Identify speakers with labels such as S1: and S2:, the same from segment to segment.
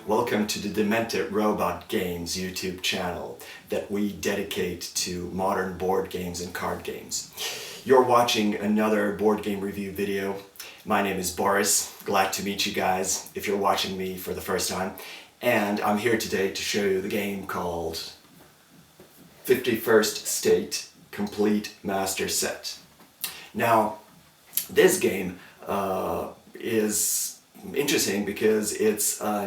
S1: Welcome to the Demented Robot Games YouTube channel that we dedicate to modern board games and card games. You're watching another board game review video. My name is Boris. Glad to meet you guys if you're watching me for the first time. And I'm here today to show you the game called 51st State Complete Master Set. Now, this game is interesting because it's a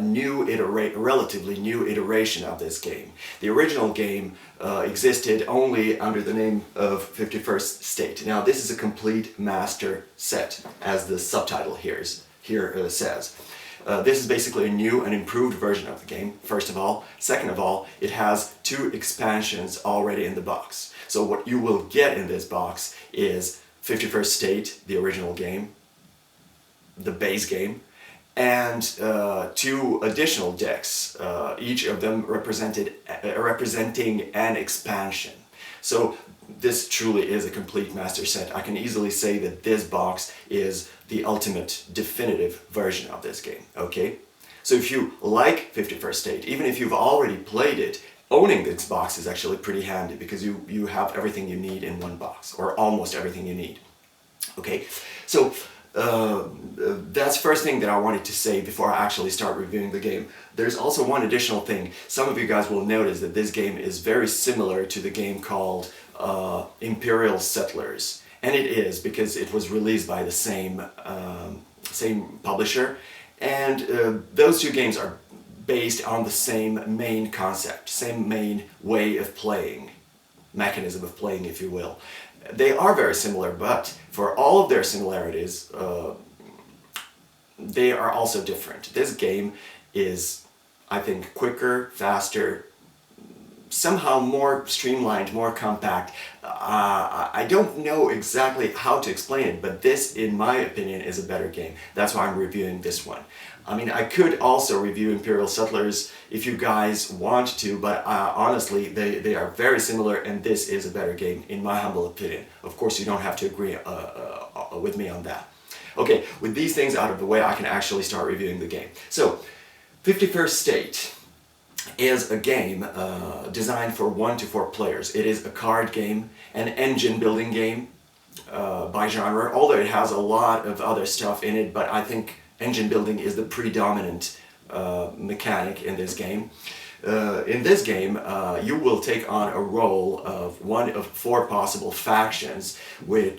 S1: relatively new iteration of this game. The original game existed only under the name of 51st State. Now, this is a complete master set, as the subtitle here says. This is basically a new and improved version of the game, first of all. Second of all, it has 2 expansions already in the box. So what you will get in this box is 51st State, the original game, the base game, and 2 additional decks, each of them representing an expansion. So this truly is a complete master set. I can easily say that this box is the ultimate definitive version of this game, okay? So if you like 51st State, even if you've already played it, owning this box is actually pretty handy because you have everything you need in one box, or almost everything you need, okay? So that's the first thing that I wanted to say before I actually start reviewing the game. There's also one additional thing. Some of you guys will notice that this game is very similar to the game called Imperial Settlers. And it is, because it was released by the same publisher. And those 2 games are based on the same main concept, same main way of playing, mechanism of playing, if you will. They are very similar, but for all of their similarities, they are also different. This game is, I think, quicker, faster, somehow more streamlined, more compact. I don't know exactly how to explain it, but this, in my opinion, is a better game. That's why I'm reviewing this one. I mean, I could also review Imperial Settlers if you guys want to, but honestly, they are very similar, and this is a better game, in my humble opinion. Of course, you don't have to agree with me on that. Okay, with these things out of the way, I can actually start reviewing the game. So, 51st State is a game designed for 1 to 4 players. It is a card game, an engine building game by genre, although it has a lot of other stuff in it, but I think engine building is the predominant mechanic in this game. In this game, you will take on a role of 1 of 4 possible factions who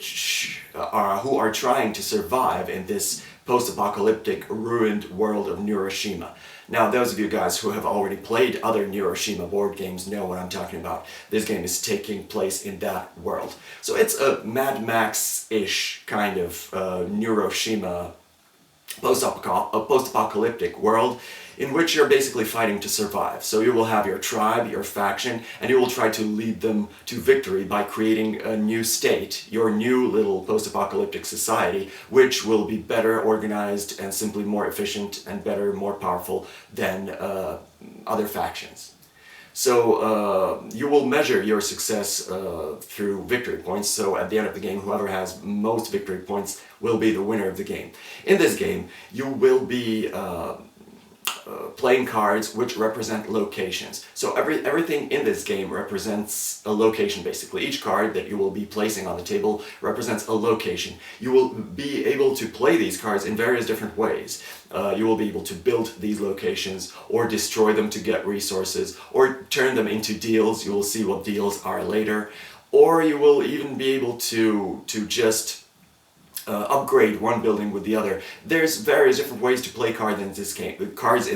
S1: are trying to survive in this post-apocalyptic ruined world of Hiroshima. Now, those of you guys who have already played other Hiroshima board games know what I'm talking about. This game is taking place in that world. So it's a Mad Max-ish kind of Hiroshima post-apocalyptic world in which you're basically fighting to survive. So you will have your tribe, your faction, and you will try to lead them to victory by creating a new state, your new little post-apocalyptic society, which will be better organized and simply more efficient and better, more powerful than other factions. So you will measure your success through victory points. So at the end of the game, whoever has most victory points will be the winner of the game. In this game, you will be playing cards which represent locations. So everything in this game represents a location, basically. Each card that you will be placing on the table represents a location. You will be able to play these cards in various different ways. You will be able to build these locations, or destroy them to get resources, or turn them into deals. You will see what deals are later. Or you will even be able to just upgrade one building with the other. There's various different ways to play cards in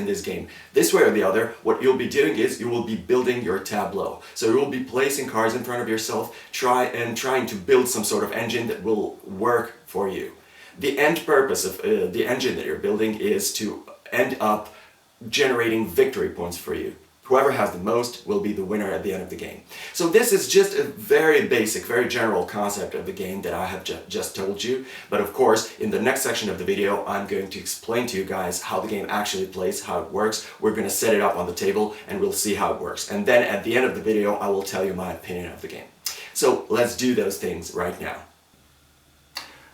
S1: this game. This way or the other, what you'll be doing is you will be building your tableau. So you will be placing cards in front of yourself, trying to build some sort of engine that will work for you. The end purpose of the engine that you're building is to end up generating victory points for you. Whoever has the most will be the winner at the end of the game. So this is just a very basic, very general concept of the game that I have just told you. But of course, in the next section of the video, I'm going to explain to you guys how the game actually plays, how it works. We're going to set it up on the table and we'll see how it works. And then at the end of the video, I will tell you my opinion of the game. So let's do those things right now.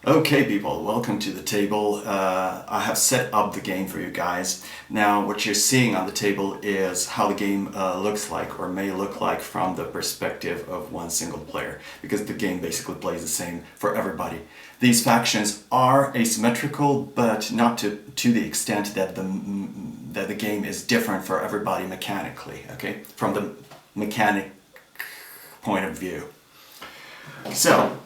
S2: Okay people, welcome to the table. I have set up the game for you guys. Now what you're seeing on the table is how the game looks like or may look like from the perspective of one single player, because the game basically plays the same for everybody. These factions are asymmetrical, but not to the extent that the game is different for everybody mechanically, okay? From the mechanic point of view. So,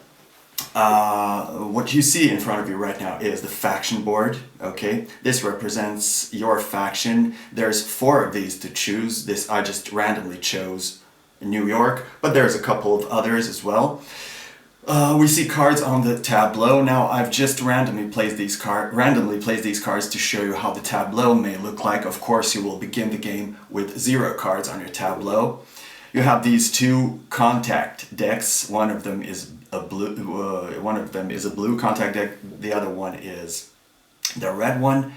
S2: what you see in front of you right now is the faction board, okay? This represents your faction. There's 4 of these to choose. I just randomly chose New York, but there's a couple of others as well. We see cards on the tableau. Now I've just randomly placed these cards to show you how the tableau may look like. Of course, you will begin the game with 0 cards on your tableau. You have these 2 contact decks. One of them is a blue contact deck. The other one is the red one.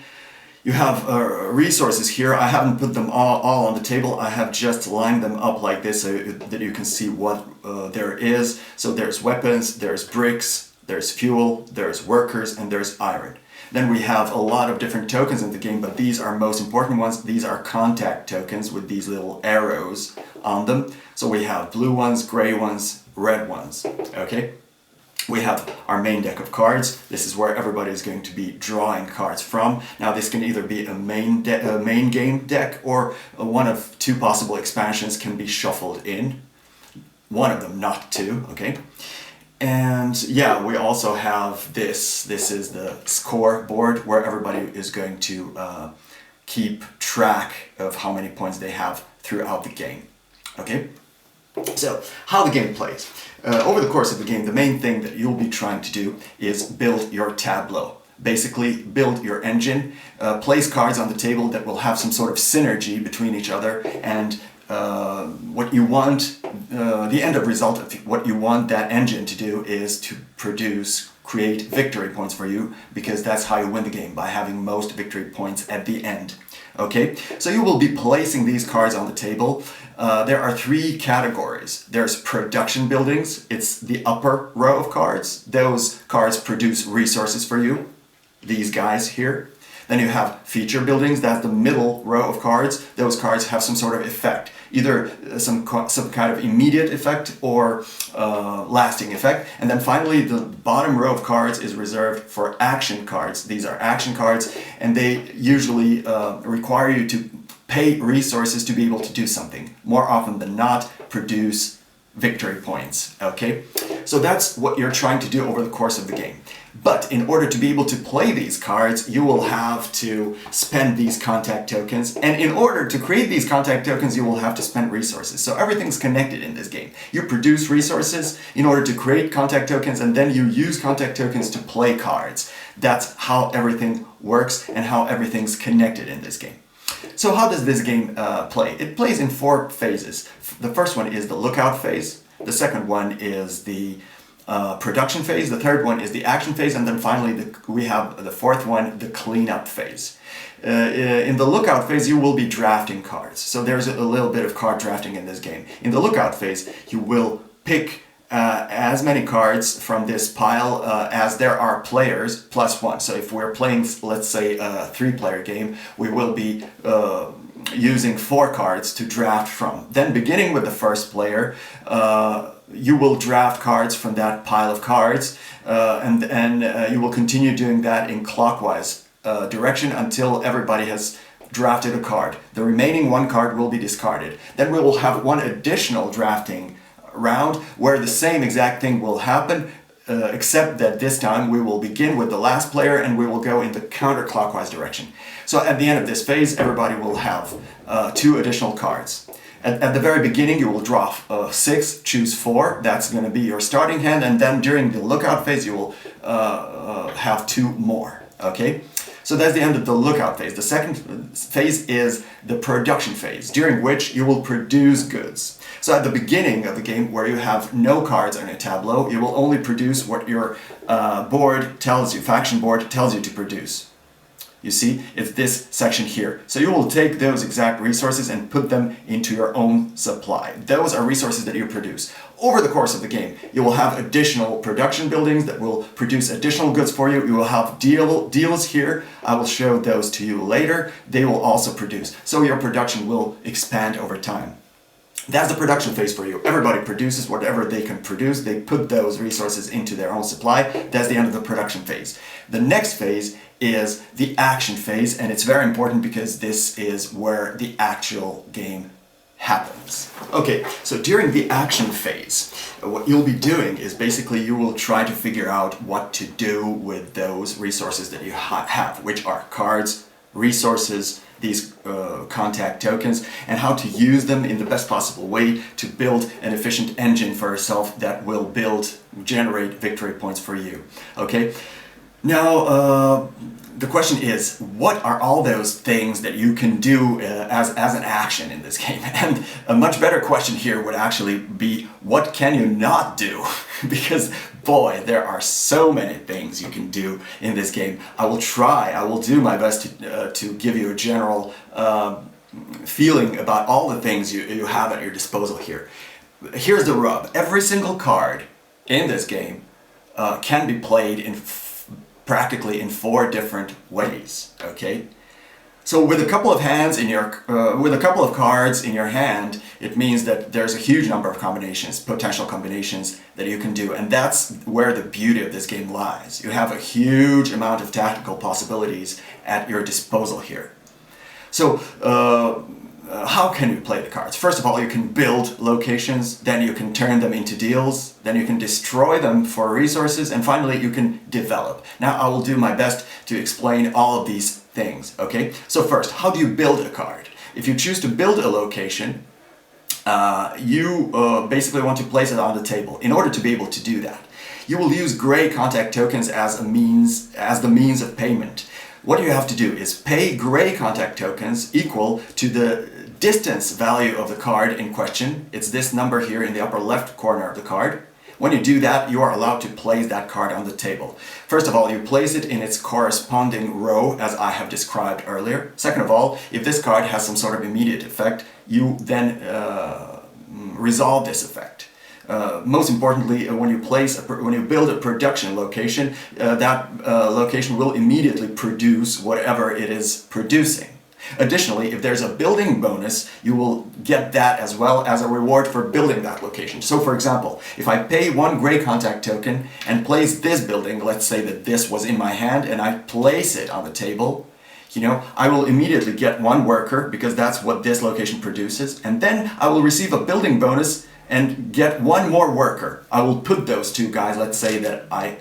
S2: You have resources here. I haven't put them all on the table. I have just lined them up like this so that you can see what there is. So there's weapons, there's bricks, there's fuel, there's workers, and there's iron. Then we have a lot of different tokens in the game, but these are most important ones. These are contact tokens with these little arrows on them. So we have blue ones, gray ones, red ones, okay? We have our main deck of cards. This is where everybody is going to be drawing cards from. Now this can either be a main game deck, or one of 2 possible expansions can be shuffled in. One of them, not 2, okay? And yeah, we also have this. This is the score board where everybody is going to keep track of how many points they have throughout the game, okay? So, how the game plays. Over the course of the game, the main thing that you'll be trying to do is build your tableau. Basically, build your engine, place cards on the table that will have some sort of synergy between each other, and what you want, the end of result of what you want that engine to do is to create victory points for you, because that's how you win the game, by having most victory points at the end. Okay, so you will be placing these cards on the table. There are 3 categories. There's production buildings. It's the upper row of cards. Those cards produce resources for you. These guys here. Then you have feature buildings. That's the middle row of cards. Those cards have some sort of effect. Either some kind of immediate effect or lasting effect. And then finally, the bottom row of cards is reserved for action cards. These are action cards, and they usually require you to pay resources to be able to do something. More often than not, produce victory points, okay? So that's what you're trying to do over the course of the game. But in order to be able to play these cards, you will have to spend these contact tokens. And in order to create these contact tokens, you will have to spend resources. So everything's connected in this game. You produce resources in order to create contact tokens, and then you use contact tokens to play cards. That's how everything works and how everything's connected in this game. So how does this game play? It plays in 4 phases. The first one is the lookout phase. The second one is the production phase. The third one is the action phase. And then finally we have the 4th one, the cleanup phase. In the lookout phase, you will be drafting cards. So there's a little bit of card drafting in this game. In the lookout phase, you will pick as many cards from this pile as there are players plus 1. So if we're playing, let's say, a 3-player game, we will be using 4 cards to draft from. Then beginning with the first player, you will draft cards from that pile of cards, and you will continue doing that in clockwise direction until everybody has drafted a card. The remaining 1 card will be discarded. Then we will have 1 additional drafting round where the same exact thing will happen, except that this time we will begin with the last player and we will go in the counterclockwise direction. So at the end of this phase, everybody will have 2 additional cards. At the very beginning, you will draw 6, choose 4. That's going to be your starting hand, and then during the lookout phase, you will have 2 more. Okay? So that's the end of the lookout phase. The second phase is the production phase, during which you will produce goods. So at the beginning of the game, where you have no cards on your tableau, you will only produce what your board tells you, faction board tells you to produce. You see, it's this section here. So you will take those exact resources and put them into your own supply. Those are resources that you produce. Over the course of the game, you will have additional production buildings that will produce additional goods for you. You will have deals here. I will show those to you later. They will also produce. So your production will expand over time. That's the production phase for you. Everybody produces whatever they can produce. They put those resources into their own supply. That's the end of the production phase. The next phase is the action phase, and it's very important because this is where the actual game happens. Okay, so during the action phase, what you'll be doing is basically you will try to figure out what to do with those resources that you have, which are cards, resources, these contact tokens, and how to use them in the best possible way to build an efficient engine for yourself that will generate victory points for you. Okay, now the question is, what are all those things that you can do as an action in this game? And a much better question here would actually be, what can you not do? Because boy, there are so many things you can do in this game. I will do my best to give you a general feeling about all the things you have at your disposal here. Here's the rub. Every single card in this game can be played practically in 4 different ways. Okay, so with a couple of hands in with a couple of cards in your hand, it means that there's a huge number of combinations, potential combinations that you can do, and that's where the beauty of this game lies. You have a huge amount of tactical possibilities at your disposal here. So how can you play the cards? First of all, you can build locations, then you can turn them into deals, then you can destroy them for resources, and finally you can develop. Now I will do my best to explain all of these things, okay? So first, how do you build a card? If you choose to build a location, you basically want to place it on the table. In order to be able to do that, you will use gray contact tokens as the means of payment. What you have to do is pay gray contact tokens equal to the distance value of the card in question. It's this number here in the upper left corner of the card. When you do that, you are allowed to place that card on the table. First of all, you place it in its corresponding row as I have described earlier. Second of all, if this card has some sort of immediate effect, you then resolve this effect. Most importantly, when you build a production location, that location will immediately produce whatever it is producing. Additionally, if there's a building bonus, you will get that as well as a reward for building that location. So for example, if I pay 1 gray contact token and place this building, let's say that this was in my hand and I place it on the table, I will immediately get 1 worker because that's what this location produces, and then I will receive a building bonus and get 1 more worker. I will put those 2 guys, let's say that I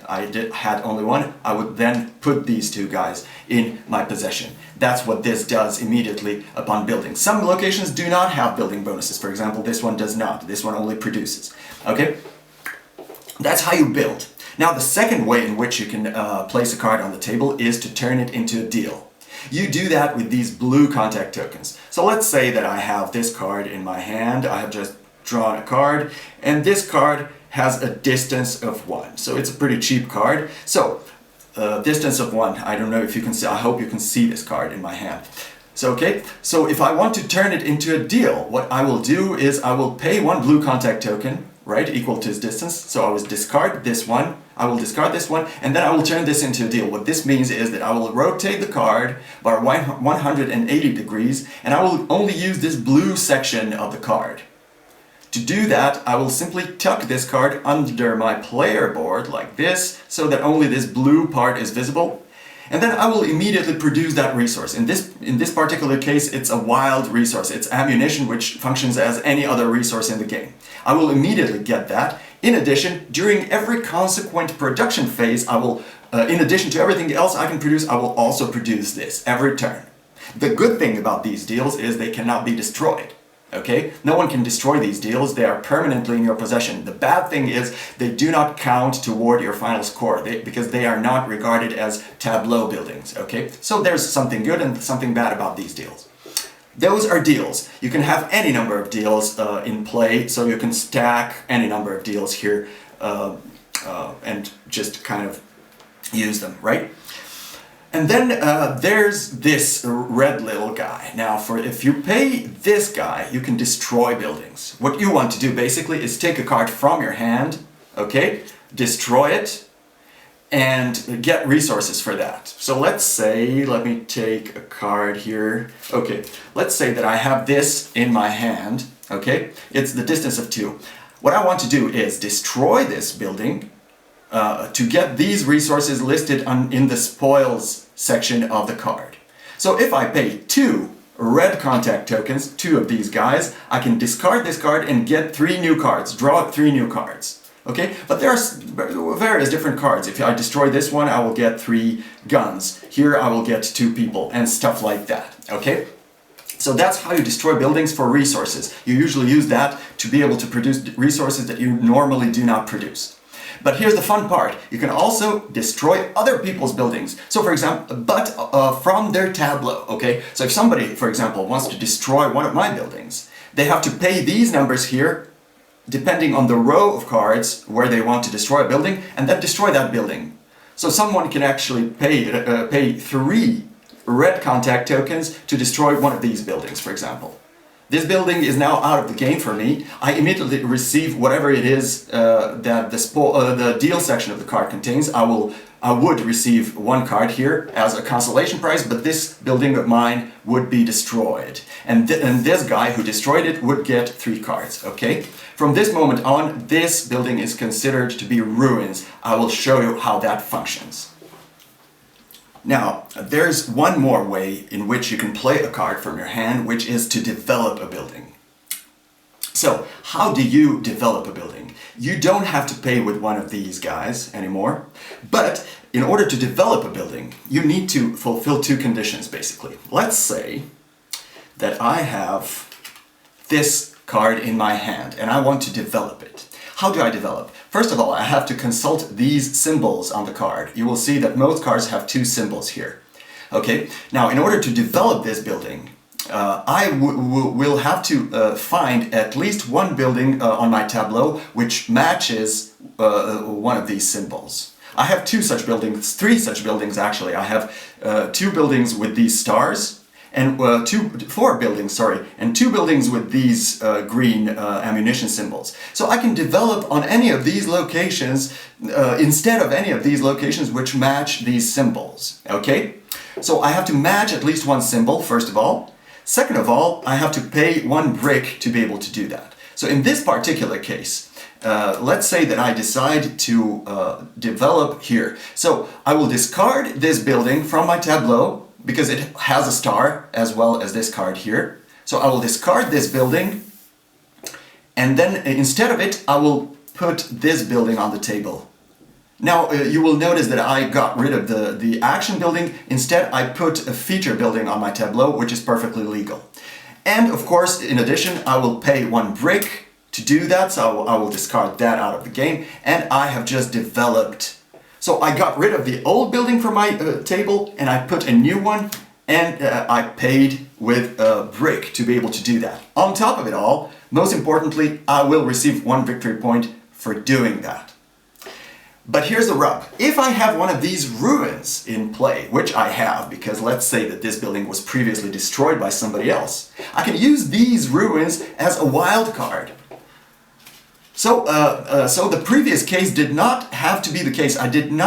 S2: had only 1, I would then put these 2 guys in my possession. That's what this does immediately upon building. Some locations do not have building bonuses. For example, this one does not. This one only produces. Okay? That's how you build. Now the second way in which you can place a card on the table is to turn it into a deal. You do that with these blue contact tokens. So let's say that I have this card in my hand. I have just drawn a card, and this card has a distance of 1. So it's a pretty cheap card. So distance of 1, I don't know if you can see, I hope you can see this card in my hand. So okay, so if I want to turn it into a deal, what I will do is I will pay 1 blue contact token, right, equal to its distance. So I will discard this one, and then I will turn this into a deal. What this means is that I will rotate the card by 180 degrees, and I will only use this blue section of the card. To do that, I will simply tuck this card under my player board like this, so that only this blue part is visible. And then I will immediately produce that resource. In this particular case, it's a wild resource. It's ammunition, which functions as any other resource in the game. I will immediately get that. In addition, during every consequent production phase, I will, in addition to everything else I can produce, I will also produce this every turn. The good thing about these deals is they cannot be destroyed. Okay? No one can destroy these deals. They are permanently in your possession. The bad thing is they do not count toward your final score because they are not regarded as tableau buildings. Okay? So there's something good and something bad about these deals. Those are deals. You can have any number of deals in play, so you can stack any number of deals here and just kind of use them, right? And then there's this red little guy. Now, if you pay this guy, you can destroy buildings. What you want to do basically is take a card from your hand, okay, destroy it, and get resources for that. So let's say, let me take a card here. Okay, let's say that I have this in my hand, okay? It's the distance of 2. What I want to do is destroy this building to get these resources listed in the spoils section of the card. So if I pay 2 red contact tokens, 2 of these guys, I can discard this card and get 3 new cards, draw 3 new cards. Okay, but there are various different cards. If I destroy this one, I will get 3 guns. Here I will get 2 people and stuff like that. Okay? So that's how you destroy buildings for resources. You usually use that to be able to produce resources that you normally do not produce. But here's the fun part. You can also destroy other people's buildings. So for example, but from their tableau, okay? So if somebody, for example, wants to destroy one of my buildings, they have to pay these numbers here, depending on the row of cards where they want to destroy a building, and then destroy that building. So someone can actually pay 3 red contact tokens to destroy one of these buildings, for example. This building is now out of the game for me. I immediately receive whatever it is that the deal section of the card contains. I would receive 1 card here as a consolation prize, but this building of mine would be destroyed. And this guy who destroyed it would get 3 cards, okay? From this moment on, this building is considered to be ruins. I will show you how that functions. Now, there's one more way in which you can play a card from your hand, which is to develop a building. So, how do you develop a building? You don't have to pay with one of these guys anymore, but in order to develop a building, you need to fulfill 2 conditions, basically. Let's say that I have this card in my hand and I want to develop it. How do I develop? First of all, I have to consult these symbols on the card. You will see that most cards have 2 symbols here. Okay, now in order to develop this building, I will have to find at least 1 building on my tableau which matches one of these symbols. I have 2 such buildings, 3 such buildings actually. I have 2 buildings with these stars, and 4 buildings, and 2 buildings with these green ammunition symbols. So I can develop on any of these locations instead of any of these locations which match these symbols, okay? So I have to match at least 1 symbol, first of all. Second of all, I have to pay 1 brick to be able to do that. So in this particular case, let's say that I decide to develop here. So I will discard this building from my tableau, because it has a star as well as this card here. So I will discard this building, and then instead of it, I will put this building on the table. Now you will notice that I got rid of the action building. Instead, I put a feature building on my tableau, which is perfectly legal. And of course, in addition, I will pay 1 brick to do that, so I will discard that out of the game, and I have just developed. So I got rid of the old building from my table and I put a new one, and I paid with a brick to be able to do that. On top of it all, most importantly, I will receive 1 victory point for doing that. But here's the rub. If I have one of these ruins in play, which I have, because let's say that this building was previously destroyed by somebody else, I can use these ruins as a wild card. So the previous case did not have to be the case. I wouldn't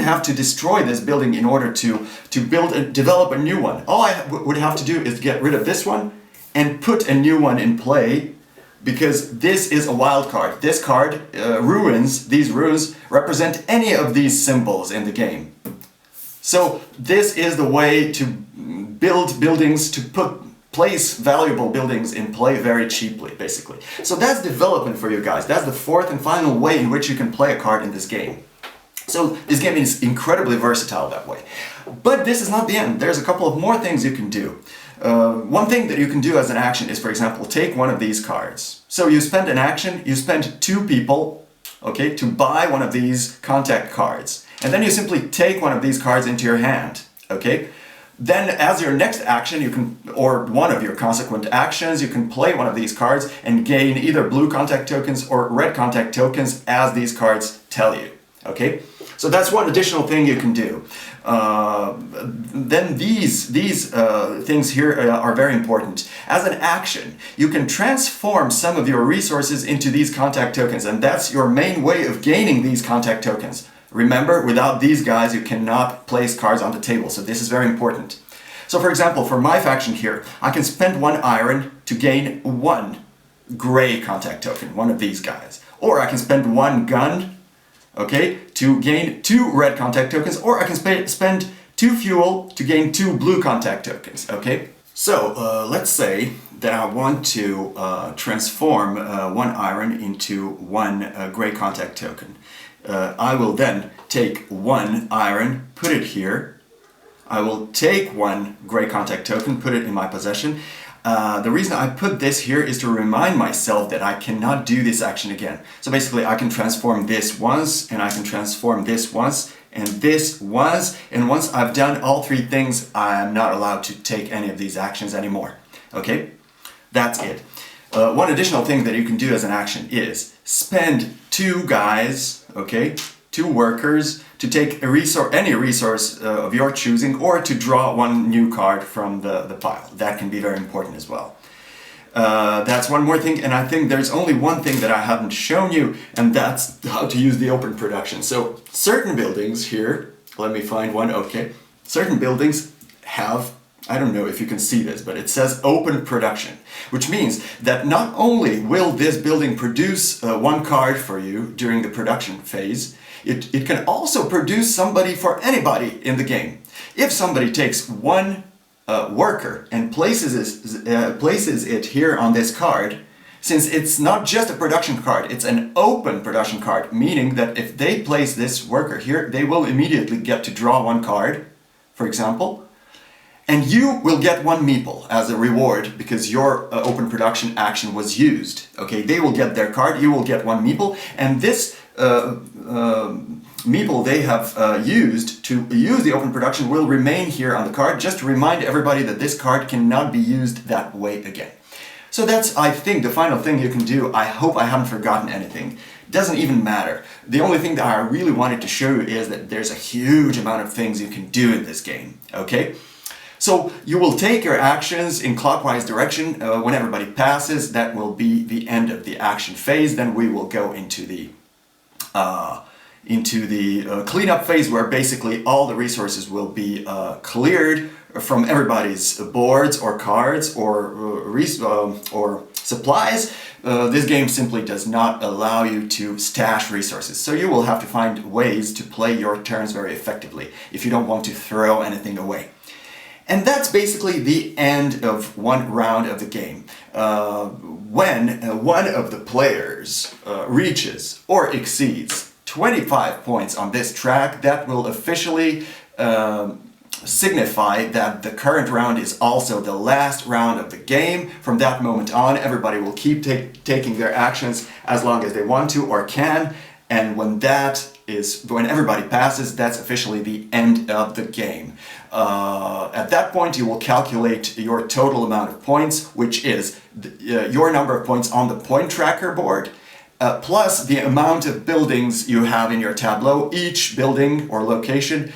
S2: have to destroy this building in order to develop a new one. All I would have to do is get rid of this one and put a new one in play, because this is a wild card. This card, these ruins represent any of these symbols in the game. So this is the way to build buildings, to place valuable buildings in play very cheaply, basically. So that's development for you guys. That's the 4th and final way in which you can play a card in this game. So this game is incredibly versatile that way. But this is not the end. There's a couple of more things you can do. One thing that you can do as an action is, for example, take one of these cards. So you spend an action, you spend 2 people, okay, to buy one of these contact cards. And then you simply take one of these cards into your hand, okay? Then as your next action, or one of your consequent actions, you can play one of these cards and gain either blue contact tokens or red contact tokens as these cards tell you, okay? So that's one additional thing you can do. Then these things here are very important. As an action, you can transform some of your resources into these contact tokens, and that's your main way of gaining these contact tokens. Remember, without these guys, you cannot place cards on the table, so this is very important. So for example, for my faction here, I can spend 1 iron to gain 1 gray contact token, one of these guys. Or I can spend 1 gun, okay, to gain 2 red contact tokens, or I can spend 2 fuel to gain 2 blue contact tokens, okay? So let's say that I want to transform 1 iron into 1 gray contact token. I will then take 1 iron, put it here. I will take 1 gray contact token, put it in my possession. The reason I put this here is to remind myself that I cannot do this action again. So basically I can transform this once, and I can transform this once, and this once, and once I've done all 3 things, I am not allowed to take any of these actions anymore. Okay? That's it. One additional thing that you can do as an action is spend 2 guys, okay, 2 workers, to take a resource, any resource of your choosing, or to draw 1 new card from the pile. That can be very important as well. That's one more thing, and I think there's only one thing that I haven't shown you, and that's how to use the open production. So certain buildings here, let me find one, okay. Certain buildings have, I don't know if you can see this, but it says open production, which means that not only will this building produce 1 card for you during the production phase, it can also produce somebody for anybody in the game. If somebody takes 1 worker and places it here on this card, since it's not just a production card, it's an open production card, meaning that if they place this worker here, they will immediately get to draw 1 card, for example, and you will get 1 meeple as a reward because your open production action was used. Okay, they will get their card, you will get 1 meeple, and this meeple they have used to use the open production will remain here on the card, just to remind everybody that this card cannot be used that way again. So that's, I think, the final thing you can do. I hope I haven't forgotten anything. It doesn't even matter. The only thing that I really wanted to show you is that there's a huge amount of things you can do in this game, okay? So you will take your actions in clockwise direction when everybody passes. That will be the end of the action phase. Then we will go into the cleanup phase, where basically all the resources will be cleared from everybody's boards or cards or supplies. This game simply does not allow you to stash resources, so you will have to find ways to play your turns very effectively if you don't want to throw anything away. And that's basically the end of 1 round of the game. When one of the players reaches or exceeds 25 points on this track, that will officially signify that the current round is also the last round of the game. From that moment on, everybody will keep taking their actions as long as they want to or can, and when everybody passes, that's officially the end of the game. At that point, you will calculate your total amount of points, which is your number of points on the point tracker board, plus the amount of buildings you have in your tableau, each building or location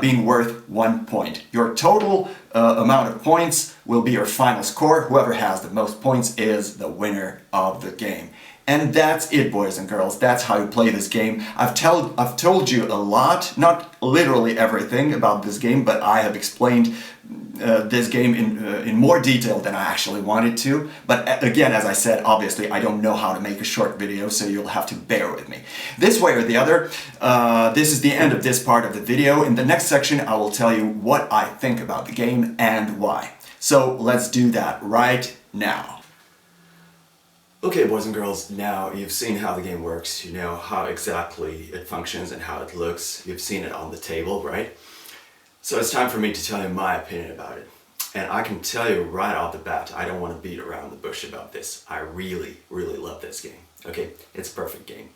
S2: being worth 1 point. Your total amount of points will be your final score. Whoever has the most points is the winner of the game. And that's it, boys and girls. That's how you play this game. I've told you a lot, not literally everything about this game, but I have explained this game in more detail than I actually wanted to. But again, as I said, obviously I don't know how to make a short video, so you'll have to bear with me. This way or the other, this is the end of this part of the video. In the next section, I will tell you what I think about the game and why. So let's do that right now.
S1: Okay, boys and girls, now you've seen how the game works, you know how exactly it functions and how it looks, you've seen it on the table, right? So it's time for me to tell you my opinion about it. And I can tell you right off the bat, I don't want to beat around the bush about this. I really, really love this game. Okay, it's a perfect game.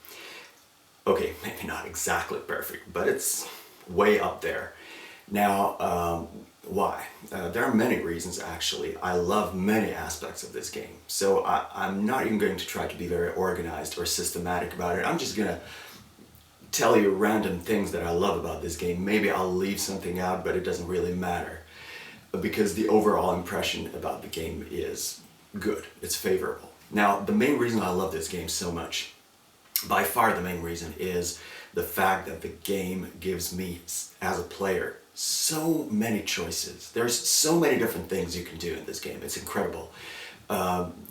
S1: Okay, maybe not exactly perfect, but it's way up there. Now, why? There are many reasons, actually. I love many aspects of this game. So I'm not even going to try to be very organized or systematic about it. I'm just going to tell you random things that I love about this game. Maybe I'll leave something out, but it doesn't really matter because the overall impression about the game is good. It's favorable. Now, the main reason I love this game so much, by far the main reason, is the fact that the game gives me, as a player, so many choices. There's so many different things you can do in this game. It's incredible.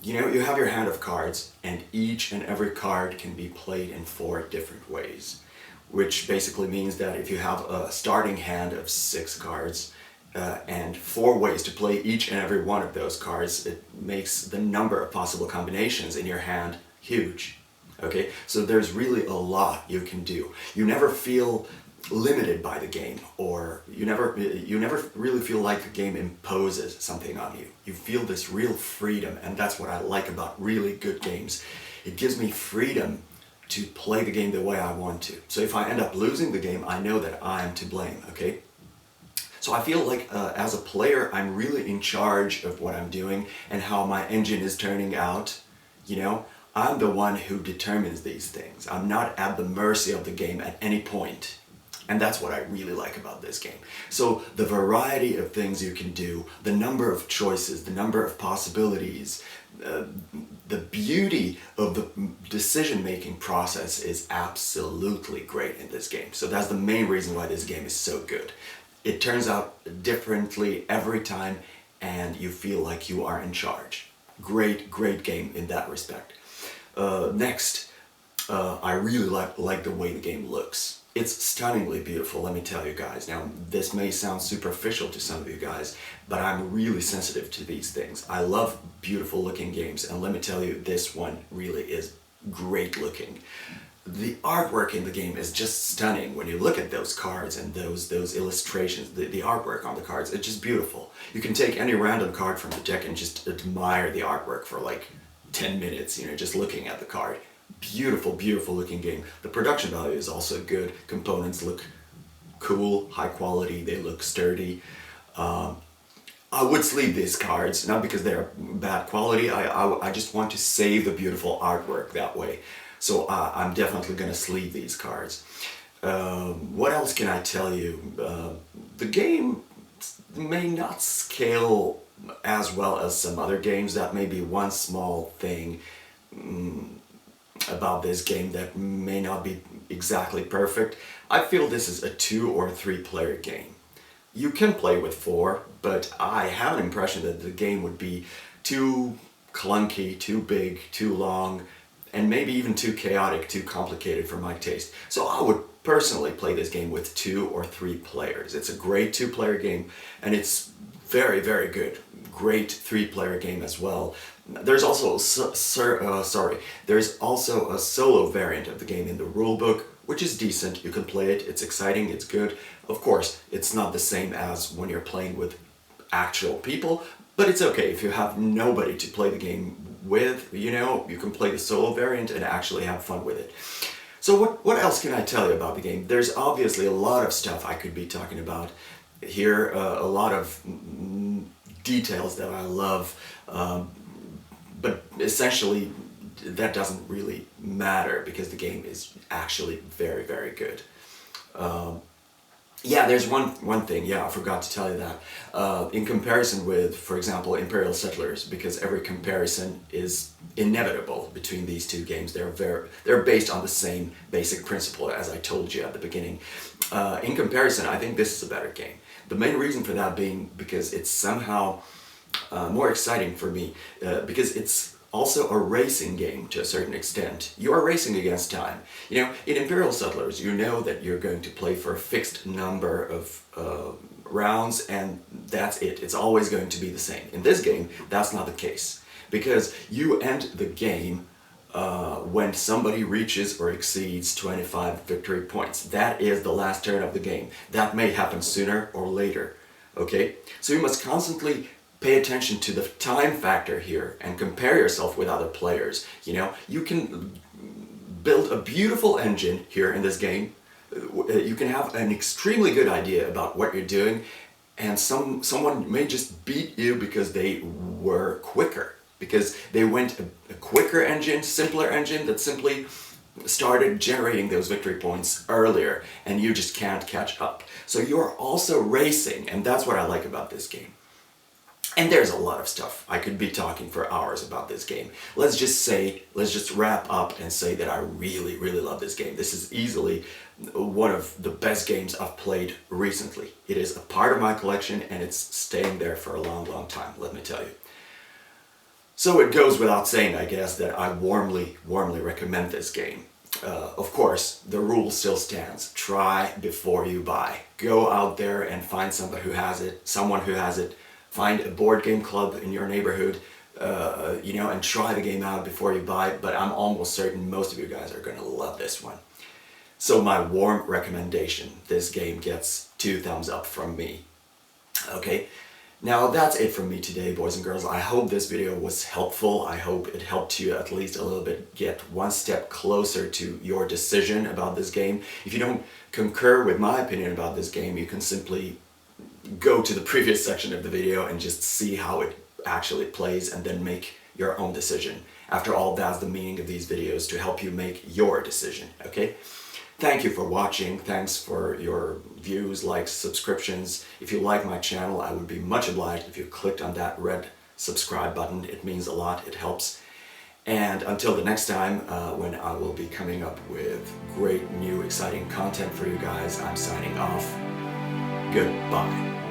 S1: You have your hand of cards, and each and every card can be played in 4 different ways, which basically means that if you have a starting hand of 6 cards and 4 ways to play each and every one of those cards, it makes the number of possible combinations in your hand huge. Okay, so there's really a lot you can do. You never feel limited by the game, or you never really feel like the game imposes something on you. You feel this real freedom, and that's what I like about really good games. It gives me freedom to play the game the way I want to. So if I end up losing the game, I know that I'm to blame, okay? So I feel like as a player, I'm really in charge of what I'm doing and how my engine is turning out, you know? I'm the one who determines these things. I'm not at the mercy of the game at any point. And that's what I really like about this game. So the variety of things you can do, the number of choices, the number of possibilities, the beauty of the decision-making process is absolutely great in this game. So that's the main reason why this game is so good. It turns out differently every time, and you feel like you are in charge. Great, great game in that respect. Next, I really like the way the game looks. It's stunningly beautiful, let me tell you guys. Now, this may sound superficial to some of you guys, but I'm really sensitive to these things. I love beautiful looking games, and let me tell you, this one really is great looking. The artwork in the game is just stunning. When you look at those cards and those illustrations, the artwork on the cards, it's just beautiful. You can take any random card from the deck and just admire the artwork for like 10 minutes, you know, just looking at the card. Beautiful, beautiful looking game. The production value is also good. Components look cool, high quality, they look sturdy. I would sleeve these cards, not because they're bad quality, I just want to save the beautiful artwork that way. So I'm definitely going to sleeve these cards. What else can I tell you? The game may not scale as well as some other games. That may be one small thing about this game that may not be exactly perfect. I feel this is a 2 or 3 player game. You can play with 4, but I have an impression that the game would be too clunky, too big, too long, and maybe even too chaotic, too complicated for my taste. So I would personally play this game with 2 or 3 players. It's a great 2-player game, and it's very, very good. Great 3-player game as well. There's also there's also a solo variant of the game in the rulebook, which is decent. You can play it, it's exciting, it's good. Of course, it's not the same as when you're playing with actual people, but it's okay if you have nobody to play the game with, you know, you can play the solo variant and actually have fun with it. So what else can I tell you about the game? There's obviously a lot of stuff I could be talking about here, a lot of details that I love, but essentially that doesn't really matter because the game is actually very, very good. Yeah, there's one thing, yeah, I forgot to tell you that. In comparison with, for example, Imperial Settlers, because every comparison is inevitable between these 2 games. They're based on the same basic principle as I told you at the beginning. In comparison, I think this is a better game. The main reason for that being because it's somehow more exciting for me, because it's also a racing game to a certain extent. You are racing against time. You know, in Imperial Settlers, you know that you're going to play for a fixed number of rounds, and that's it. It's always going to be the same. In this game, that's not the case, because you end the game when somebody reaches or exceeds 25 victory points. That is the last turn of the game. That may happen sooner or later, okay? So you must constantly pay attention to the time factor here and compare yourself with other players. You know, you can build a beautiful engine here in this game. You can have an extremely good idea about what you're doing, and someone may just beat you because they were quicker, because they went a quicker engine, simpler engine that simply started generating those victory points earlier and you just can't catch up. So you're also racing, and that's what I like about this game. And there's a lot of stuff. I could be talking for hours about this game. Let's just wrap up and say that I really, really love this game. This is easily one of the best games I've played recently. It is a part of my collection and it's staying there for a long, long time, let me tell you. So it goes without saying, I guess, that I warmly, warmly recommend this game. Of course, the rule still stands. Try before you buy. Go out there and find someone who has it. Find a board game club in your neighborhood, and try the game out before you buy it. But I'm almost certain most of you guys are going to love this one. So my warm recommendation, this game gets 2 thumbs up from me. Okay, now that's it from me today, boys and girls. I hope this video was helpful. I hope it helped you at least a little bit get one step closer to your decision about this game. If you don't concur with my opinion about this game, you can simply go to the previous section of the video and just see how it actually plays and then make your own decision. After all, that's the meaning of these videos, to help you make your decision, okay? Thank you for watching. Thanks for your views, likes, subscriptions. If you like my channel, I would be much obliged if you clicked on that red subscribe button. It means a lot, it helps. And until the next time, when I will be coming up with great new exciting content for you guys, I'm signing off. Goodbye.